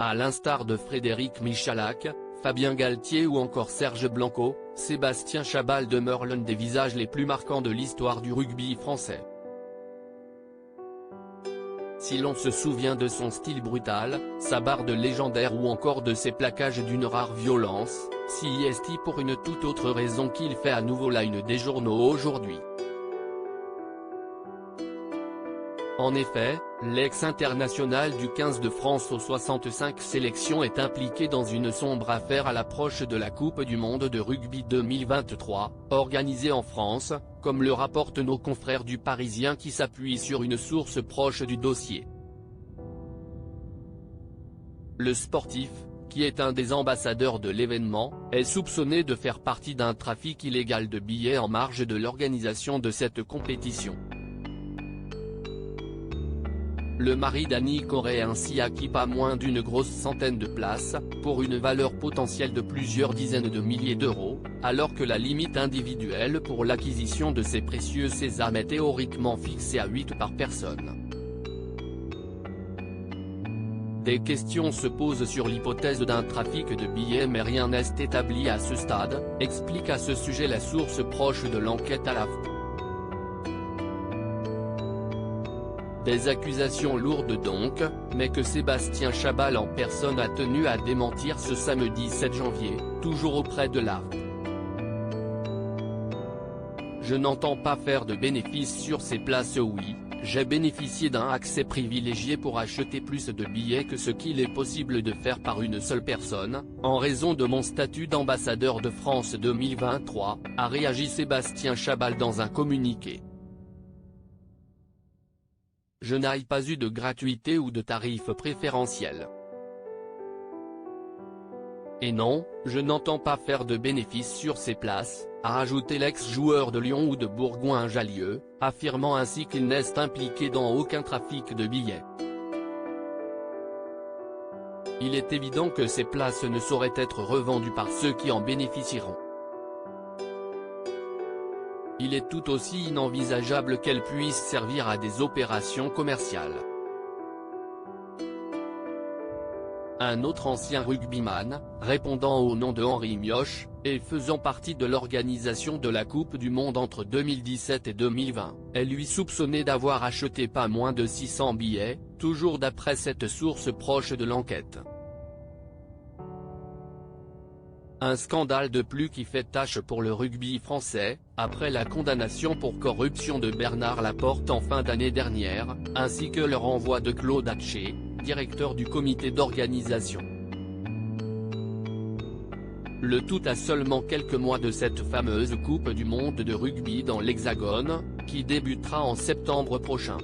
À l'instar de Frédéric Michalak, Fabien Galtier ou encore Serge Blanco, Sébastien Chabal demeure l'un des visages les plus marquants de l'histoire du rugby français. Si l'on se souvient de son style brutal, sa barde légendaire ou encore de ses plaquages d'une rare violence, c'est pour une toute autre raison qu'il fait à nouveau la une des journaux aujourd'hui. En effet, l'ex-international du 15 de France aux 65 sélections est impliqué dans une sombre affaire à l'approche de la Coupe du Monde de rugby 2023, organisée en France, comme le rapportent nos confrères du Parisien qui s'appuient sur une source proche du dossier. Le sportif, qui est un des ambassadeurs de l'événement, est soupçonné de faire partie d'un trafic illégal de billets en marge de l'organisation de cette compétition. Le mari d'Annick aurait ainsi acquis pas moins d'une grosse centaine de places, pour une valeur potentielle de plusieurs dizaines de milliers d'euros, alors que la limite individuelle pour l'acquisition de ces précieux sésames est théoriquement fixée à 8 par personne. Des questions se posent sur l'hypothèse d'un trafic de billets mais rien n'est établi à ce stade, explique à ce sujet la source proche de l'enquête à l'AFP. Des accusations lourdes donc, mais que Sébastien Chabal en personne a tenu à démentir ce samedi 7 janvier, toujours auprès de l'AFP. Je n'entends pas faire de bénéfices sur ces places. Oui, j'ai bénéficié d'un accès privilégié pour acheter plus de billets que ce qu'il est possible de faire par une seule personne, en raison de mon statut d'ambassadeur de France 2023, a réagi Sébastien Chabal dans un communiqué. Je n'ai pas eu de gratuité ou de tarifs préférentiels. Et non, je n'entends pas faire de bénéfices sur ces places, a ajouté l'ex-joueur de Lyon ou de Bourgoin-Jallieu, affirmant ainsi qu'il n'est impliqué dans aucun trafic de billets. Il est évident que ces places ne sauraient être revendues par ceux qui en bénéficieront. Il est tout aussi inenvisageable qu'elles puissent servir à des opérations commerciales. Un autre ancien rugbyman, répondant au nom de Henri Mioche, et faisant partie de l'organisation de la Coupe du Monde entre 2017 et 2020, est lui soupçonné d'avoir acheté pas moins de 600 billets, toujours d'après cette source proche de l'enquête. Un scandale de plus qui fait tache pour le rugby français, après la condamnation pour corruption de Bernard Laporte en fin d'année dernière, ainsi que le renvoi de Claude Hatché, directeur du comité d'organisation. Le tout à seulement quelques mois de cette fameuse Coupe du Monde de rugby dans l'Hexagone, qui débutera en septembre prochain.